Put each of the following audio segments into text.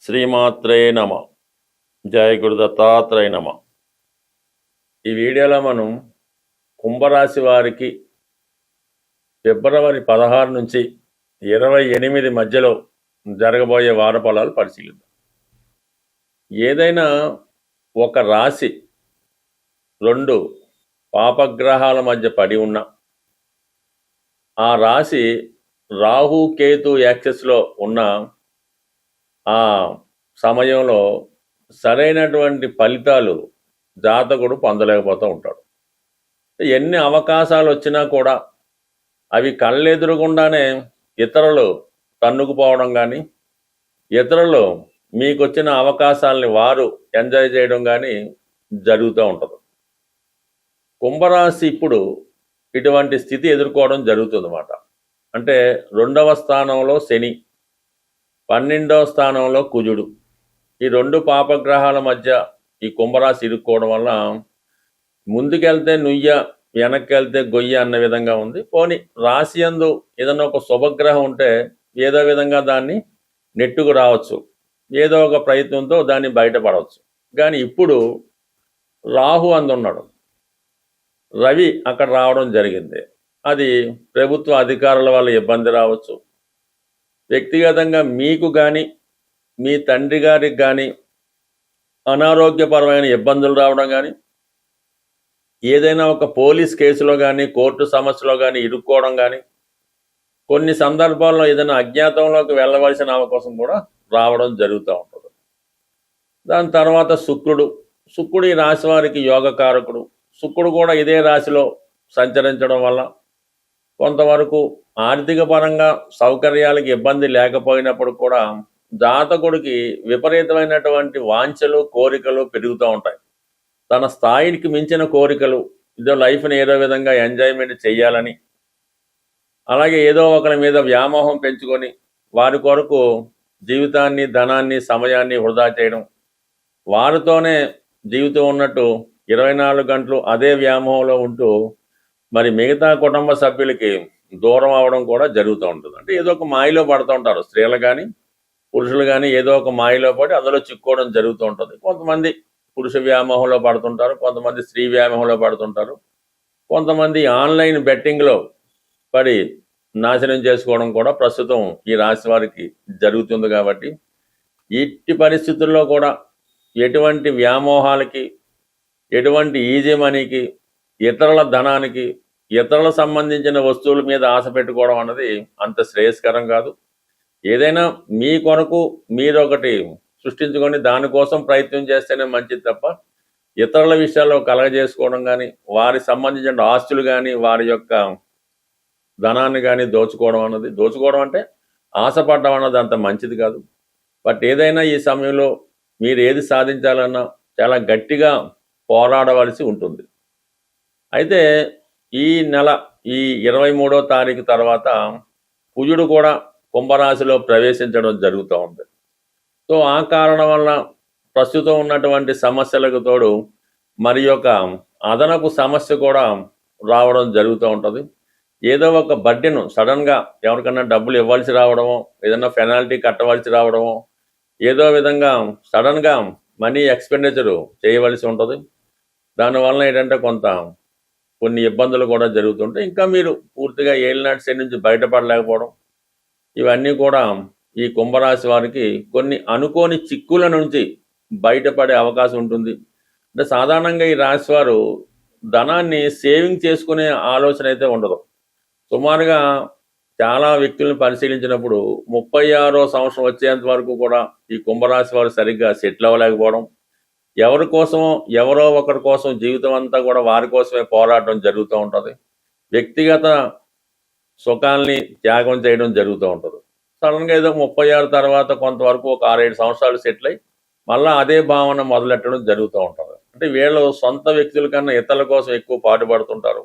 శ్రీమాత్రే నమ. జయ గురు దత్తాత్రేయ నమ. ఈ వీడియోలో మనం కుంభరాశి వారికి ఫిబ్రవరి 16 నుంచి 28 మధ్యలో జరగబోయే వార ఫలాలు పరిశీలిద్దాం. ఏదైనా ఒక రాశి 2 పాపగ్రహాల మధ్య పడి ఉన్న ఆ రాశి రాహు కేతు యాక్సెస్లో ఉన్న ఆ సమయంలో సరైనటువంటి ఫలితాలు జాతకుడు పొందలేకపోతూ ఉంటాడు. ఎన్ని అవకాశాలు వచ్చినా కూడా అవి కళ్ళెదురుగుండానే ఇతరులు తన్నుకుపోవడం కానీ, ఇతరులు మీకు వచ్చిన అవకాశాలని వారు ఎంజాయ్ చేయడం కానీ జరుగుతూ ఉంటుంది. కుంభరాశి ఇప్పుడు ఇటువంటి స్థితి ఎదుర్కోవడం జరుగుతుందన్నమాట. అంటే 2వ స్థానంలో శని, 12వ స్థానంలో కుజుడు, ఈ 2 పాపగ్రహాల మధ్య ఈ కుంభరాశి ఇరుక్కోవడం వల్ల ముందుకెళ్తే నుయ్య, వెనక్కి వెళ్తే గొయ్య అన్న విధంగా ఉంది. పోని రాశి యందు ఏదైనా ఒక శుభగ్రహం ఉంటే ఏదో విధంగా దాన్ని నెట్టుకు రావచ్చు, ఏదో ఒక ప్రయత్నంతో దాన్ని బయటపడవచ్చు. కానీ ఇప్పుడు రాహు అందున్నాడు, రవి అక్కడ రావడం జరిగింది. అది ప్రభుత్వ అధికారుల వల్ల ఇబ్బంది రావచ్చు, వ్యక్తిగతంగా మీకు కానీ మీ తండ్రి గారికి కానీ అనారోగ్యపరమైన ఇబ్బందులు రావడం కానీ, ఏదైనా ఒక పోలీస్ కేసులో కానీ కోర్టు సమస్యలో కానీ ఇరుక్కోవడం కానీ, కొన్ని సందర్భాల్లో ఏదైనా అజ్ఞాతంలోకి వెళ్ళవలసిన అవకాశం కూడా రావడం జరుగుతూ ఉంటుంది. దాని తర్వాత శుక్రుడు ఈ రాశి వారికి యోగకారకుడు. శుక్రుడు కూడా ఇదే రాశిలో సంచరించడం వల్ల కొంతవరకు ఆర్థిక పరంగా సౌకర్యాలకు ఇబ్బంది లేకపోయినప్పుడు కూడా జాతకుడికి విపరీతమైనటువంటి వాంఛలు, కోరికలు పెరుగుతూ ఉంటాయి. తన స్థాయికి మించిన కోరికలు, ఇదో లైఫ్ని ఏదో విధంగా ఎంజాయ్మెంట్ చేయాలని, అలాగే ఏదో ఒకరి మీద వ్యామోహం పెంచుకొని వారి కొరకు జీవితాన్ని, ధనాన్ని, సమయాన్ని వృధా చేయడం, వారితోనే జీవితం ఉన్నట్టు 24 గంటలు అదే వ్యామోహంలో ఉంటూ మరి మిగతా కుటుంబ సభ్యులకి దూరం అవడం కూడా జరుగుతూ ఉంటుంది. అంటే ఏదో ఒక మాయలో పడుతూ ఉంటారు, స్త్రీలు కానీ పురుషులు కానీ ఏదో ఒక మాయలో పడి అందులో చిక్కోవడం జరుగుతూ ఉంటుంది. కొంతమంది పురుష వ్యామోహంలో పడుతుంటారు, కొంతమంది స్త్రీ వ్యామోహంలో పడుతుంటారు, కొంతమంది ఆన్లైన్ బెట్టింగ్లో పడి నాశనం చేసుకోవడం కూడా ప్రస్తుతం ఈ రాశి వారికి జరుగుతుంది. కాబట్టి ఇట్టి పరిస్థితుల్లో కూడా ఎటువంటి వ్యామోహాలకి, ఎటువంటి ఈజీ మనీకి, ఇతరుల ధనానికి, ఇతరులకు సంబంధించిన వస్తువుల మీద ఆశ పెట్టుకోవడం అన్నది అంత శ్రేయస్కరం కాదు. ఏదైనా మీ కొరకు మీరు ఒకటి సృష్టించుకొని దానికోసం ప్రయత్నం చేస్తేనే మంచిది తప్ప ఇతరుల విషయాల్లో కలగజేసుకోవడం కానీ, వారికి సంబంధించిన ఆస్తులు కానీ, వారి యొక్క ధనాన్ని కానీ దోచుకోవడం అంటే ఆశపడడం అన్నది అంత మంచిది కాదు. బట్ ఏదైనా ఈ సమయంలో మీరు ఏది సాధించాలన్నా చాలా గట్టిగా పోరాడవలసి ఉంటుంది. అయితే ఈ నెల 23వ తారీఖు తర్వాత కుజుడు కూడా కుంభరాశిలో ప్రవేశించడం జరుగుతూ ఉంది. సో ఆ కారణం వల్ల ప్రస్తుతం ఉన్నటువంటి సమస్యలకు తోడు మరి యొక్క అదనపు సమస్య కూడా రావడం జరుగుతూ ఉంటుంది. ఏదో ఒక బడ్డీను సడన్గా ఎవరికన్నా డబ్బులు ఇవ్వాల్సి రావడమో, ఏదైనా పెనాల్టీ కట్టవలసి రావడమో, ఏదో విధంగా సడన్గా మనీ ఎక్స్పెండిచరు చేయవలసి ఉంటుంది. దానివల్ల ఏంటంటే కొన్ని ఇబ్బందులు కూడా జరుగుతుంటాయి. ఇంకా మీరు పూర్తిగా ఏలినాటి శని నుంచి బయటపడలేకపోవడం, ఇవన్నీ కూడా ఈ కుంభరాశి వారికి కొన్ని అనుకోని చిక్కుల నుంచి బయటపడే అవకాశం ఉంటుంది. అంటే సాధారణంగా ఈ రాశి వారు ధనాన్ని సేవింగ్ చేసుకునే ఆలోచన అయితే ఉండదు. సుమారుగా చాలా వ్యక్తులను పరిశీలించినప్పుడు 36వ సంవత్సరం వచ్చేంత వరకు కూడా ఈ కుంభరాశి వారు సరిగ్గా సెటిల్ అవ్వలేకపోవడం, ఎవరి కోసమో ఎవరో ఒకరి కోసం జీవితం అంతా కూడా వారి కోసమే పోరాటం జరుగుతూ ఉంటుంది. వ్యక్తిగత సుఖాల్ని త్యాగం చేయడం జరుగుతూ ఉంటుంది. సడన్గా ఏదో 36 తర్వాత కొంతవరకు ఒక 6-7 సంవత్సరాలు సెటిల్ అయ్యి మళ్ళీ అదే భావన మొదలెట్టడం జరుగుతూ ఉంటుంది. అంటే వీళ్ళు సొంత వ్యక్తుల కన్నా ఇతరుల కోసం ఎక్కువ పాటుపడుతుంటారు.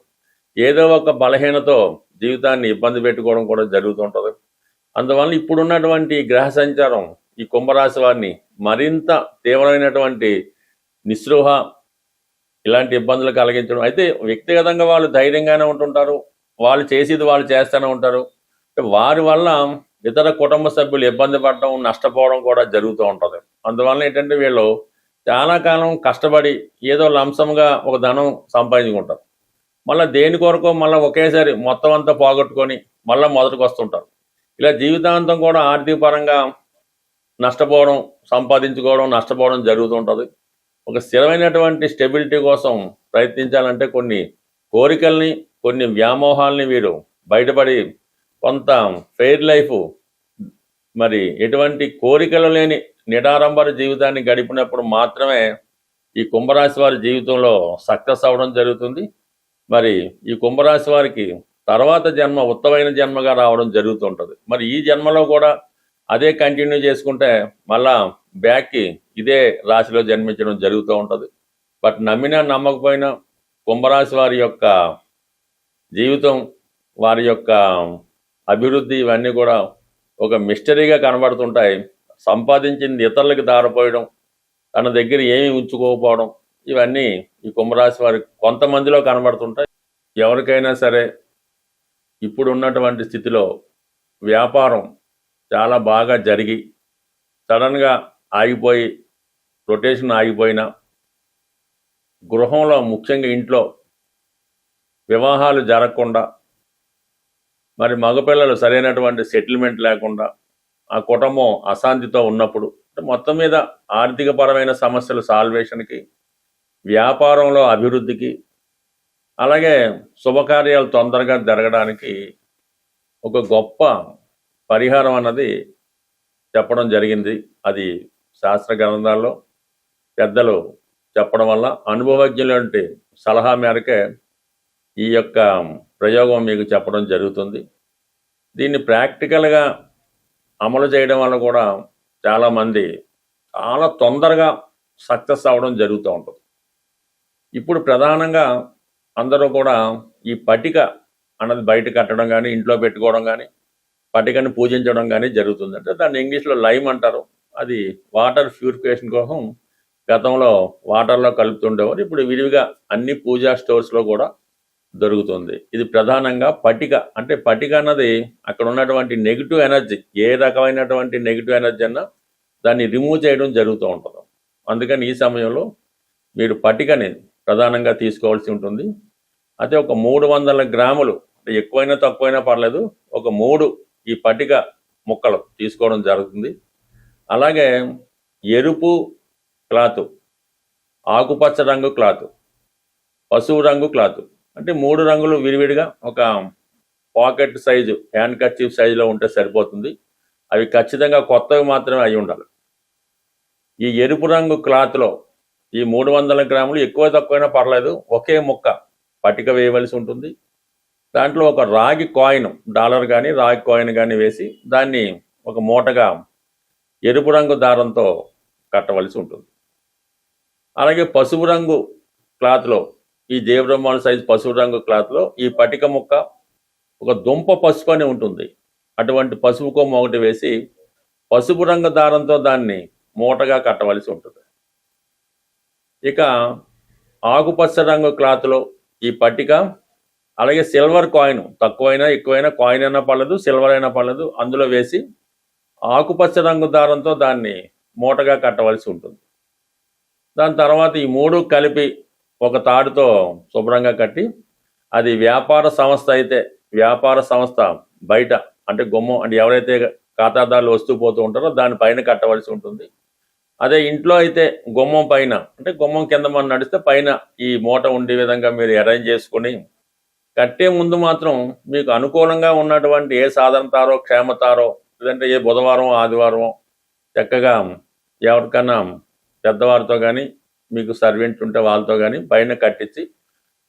ఏదో ఒక బలహీనతో జీవితాన్ని ఇబ్బంది పెట్టుకోవడం కూడా జరుగుతుంటుంది. అందువల్ల ఇప్పుడున్నటువంటి గ్రహ సంచారం ఈ కుంభరాశి వారిని మరింత తీవ్రమైనటువంటి నిస్పృహ, ఇలాంటి ఇబ్బందులు కలిగించడం. అయితే వ్యక్తిగతంగా వాళ్ళు ధైర్యంగానే ఉంటుంటారు, వాళ్ళు చేసేది వాళ్ళు చేస్తూనే ఉంటారు. వారి వల్ల ఇతర కుటుంబ సభ్యులు ఇబ్బంది పడడం, నష్టపోవడం కూడా జరుగుతూ ఉంటుంది. అందువలన ఏంటంటే వీళ్ళు చాలా కాలం కష్టపడి ఏదో లంసంగా ఒక ధనం సంపాదించుకుంటారు. మళ్ళీ దేని కొరకో మళ్ళీ ఒకేసారి మొత్తం అంతా పోగొట్టుకొని మళ్ళీ మొదటికి వస్తుంటారు. ఇలా జీవితాంతం కూడా ఆర్థిక పరంగా నష్టపోవడం, సంపాదించుకోవడం, నష్టపోవడం జరుగుతూ ఉంటుంది. ఒక స్థిరమైనటువంటి స్టెబిలిటీ కోసం ప్రయత్నించాలంటే కొన్ని కోరికల్ని, కొన్ని వ్యామోహాల్ని వీరు బయటపడి కొంత ఫెయిర్ లైఫ్, మరి ఎటువంటి కోరికలు లేని నిడారంబర జీవితాన్ని గడిపినప్పుడు మాత్రమే ఈ కుంభరాశి వారి జీవితంలో సక్సెస్ అవ్వడం జరుగుతుంది. మరి ఈ కుంభరాశి వారికి తర్వాత జన్మ ఉత్తమైన జన్మగా రావడం జరుగుతుంటుంది. మరి ఈ జన్మలో కూడా అదే కంటిన్యూ చేసుకుంటే మళ్ళా బ్యాక్కి ఇదే రాశిలో జన్మించడం జరుగుతూ ఉంటుంది. బట్ నమ్మినా నమ్మకపోయినా కుంభరాశి వారి యొక్క జీవితం, వారి యొక్క అభివృద్ధి ఇవన్నీ కూడా ఒక మిస్టరీగా కనబడుతుంటాయి. సంపాదించింది ఇతరులకు దారిపోయడం, తన దగ్గర ఏమీ ఉంచుకోకపోవడం, ఇవన్నీ ఈ కుంభరాశి వారి కొంతమందిలో కనబడుతుంటాయి. ఎవరికైనా సరే ఇప్పుడు ఉన్నటువంటి స్థితిలో వ్యాపారం చాలా బాగా జరిగి సడన్గా ఆగిపోయి, రొటేషన్ ఆగిపోయినా, గృహంలో ముఖ్యంగా ఇంట్లో వివాహాలు జరగకుండా, మరి మగపిల్లలు సరైనటువంటి సెటిల్మెంట్ లేకుండా, ఆ కుటుంబం అశాంతితో ఉన్నప్పుడు, మొత్తం మీద ఆర్థికపరమైన సమస్యల సాల్వేషన్కి, వ్యాపారంలో అభివృద్ధికి, అలాగే శుభకార్యాలు తొందరగా జరగడానికి ఒక గొప్ప పరిహారం అన్నది చెప్పడం జరిగింది. అది శాస్త్ర గ్రంథాల్లో పెద్దలు చెప్పడం వల్ల అనుభవజ్ఞులంటే సలహా మేరకే ఈ యొక్క ప్రయోగం మీకు చెప్పడం జరుగుతుంది. దీన్ని ప్రాక్టికల్గా అమలు చేయడం వల్ల కూడా చాలామంది చాలా తొందరగా సక్సెస్ అవ్వడం జరుగుతూ ఉంటుంది. ఇప్పుడు ప్రధానంగా అందరూ కూడా ఈ పటిక అన్నది బయట కట్టడం కానీ, ఇంట్లో పెట్టుకోవడం కానీ, పటికని పూజించడం కానీ జరుగుతుంది. అంటే దాన్ని ఇంగ్లీష్లో లైమ్ అంటారు. అది వాటర్ ప్యూరిఫికేషన్ కోసం గతంలో వాటర్లో కలుపుతుండేవారు. ఇప్పుడు విరివిగా అన్ని పూజా స్టోర్స్లో కూడా దొరుకుతుంది. ఇది ప్రధానంగా పటిక. అంటే పటిక అన్నది అక్కడ ఉన్నటువంటి నెగిటివ్ ఎనర్జీ, ఏ రకమైనటువంటి నెగిటివ్ ఎనర్జీ అన్నా దాన్ని రిమూవ్ చేయడం జరుగుతూ ఉంటుంది. అందుకని ఈ సమయంలో మీరు పటికని ప్రధానంగా తీసుకోవాల్సి ఉంటుంది. అయితే ఒక 300 గ్రాములు, ఎక్కువైనా తక్కువైనా పర్లేదు, ఒక 3 ఈ పటిక ముక్కలు తీసుకోవడం జరుగుతుంది. అలాగే ఎరుపు క్లాత్, ఆకుపచ్చ రంగు క్లాత్, పసుపు రంగు క్లాత్, అంటే 3 రంగులు విడివిడిగా ఒక పాకెట్ సైజు, హ్యాండ్ కర్చీఫ్ సైజులో ఉంటే సరిపోతుంది. అవి ఖచ్చితంగా కొత్తవి మాత్రమే అయి ఉండాలి. ఈ ఎరుపు రంగు క్లాత్లో ఈ 300 గ్రాములు, ఎక్కువ తక్కువైనా పర్లేదు, ఒకే ముక్క పటిక వేయవలసి ఉంటుంది. దాంట్లో ఒక రాగి కాయిన్, డాలర్ కానీ రాగి కాయిన్ కానీ వేసి దాన్ని ఒక మూటగా ఎరుపు రంగు దారంతో కట్టవలసి ఉంటుంది. అలాగే పసుపు రంగు క్లాత్లో, ఈ దేవబ్రహ్మాల సైజు పసుపు రంగు క్లాత్లో ఈ పటిక ముక్క, ఒక దుంప పసుపు అని ఉంటుంది, అటువంటి పసుపు కొమ్మ ఒకటి వేసి పసుపు రంగు దారంతో దాన్ని మూటగా కట్టవలసి ఉంటుంది. ఇక ఆకుపచ్చ రంగు క్లాత్లో ఈ పట్టిక, అలాగే సిల్వర్ కాయిన్, తక్కువైనా ఎక్కువైనా కాయిన్ అయినా పర్లేదు, సిల్వర్ అయినా పర్లేదు, అందులో వేసి ఆకుపచ్చ రంగు దారంతో దాన్ని మూటగా కట్టవలసి ఉంటుంది. దాని తర్వాత ఈ 3 కలిపి ఒక తాడుతో శుభ్రంగా కట్టి, అది వ్యాపార సంస్థ అయితే వ్యాపార సంస్థ బయట, అంటే గుమ్మం, అంటే ఎవరైతే ఖాతాదారులు వస్తూ పోతూ ఉంటారో దానిపైన కట్టవలసి ఉంటుంది. అదే ఇంట్లో అయితే గుమ్మం పైన, అంటే గుమ్మం కింద మనం నడిస్తే పైన ఈ మూట ఉండే విధంగా మీరు అరేంజ్ చేసుకుని, కట్టే ముందు మాత్రం మీకు అనుకూలంగా ఉన్నటువంటి ఏ సాధనతారో, క్షేమతారో, లేదంటే ఏ బుధవారం ఆదివారం చక్కగా ఎవరికన్నా పెద్దవారితో కానీ, మీకు సర్వెంట్ ఉంటే వాళ్ళతో కానీ పైన కట్టించి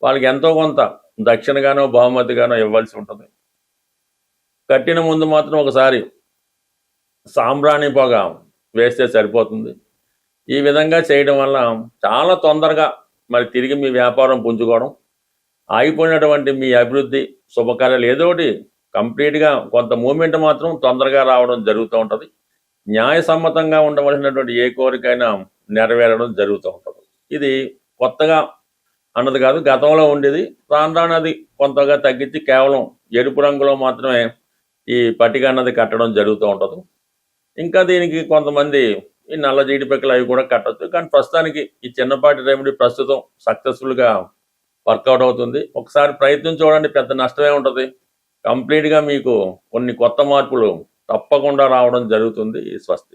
వాళ్ళకి ఎంతో కొంత దక్షిణగానో బహుమతిగానో ఇవ్వాల్సి ఉంటుంది. కట్టిన ముందు మాత్రం ఒకసారి సాంబ్రాణి పొగ వేస్తే సరిపోతుంది. ఈ విధంగా చేయడం వల్ల చాలా తొందరగా మరి తిరిగి మీ వ్యాపారం పుంజుకోవడం, ఆగిపోయినటువంటి మీ అభివృద్ధి, శుభకార్యాలు ఏదో ఒకటి కంప్లీట్గా కొంత మూమెంట్ మాత్రం తొందరగా రావడం జరుగుతూ ఉంటుంది. న్యాయసమ్మతంగా ఉండవలసినటువంటి ఏ కోరికైనా నెరవేరడం జరుగుతూ ఉంటుంది. ఇది కొత్తగా అన్నది కాదు, గతంలో ఉండేది. రాను రాను అది కొంతగా తగ్గించి కేవలం ఎరుపు రంగులో మాత్రమే ఈ పట్టిక అన్నది కట్టడం జరుగుతూ ఉంటుంది. ఇంకా దీనికి కొంతమంది ఈ నల్ల జీడిపక్కలు అవి కూడా కట్టచ్చు. కానీ ప్రస్తుతానికి ఈ చిన్నపాటి రెమెడీ ప్రస్తుతం సక్సెస్ఫుల్గా వర్కౌట్ అవుతుంది. ఒకసారి ప్రయత్నం చూడండి, పెద్ద నష్టమే ఉంటుంది. కంప్లీట్గా మీకు కొన్ని కొత్త మార్పులు తప్పకుండా రావడం జరుగుతుంది. స్వస్తి.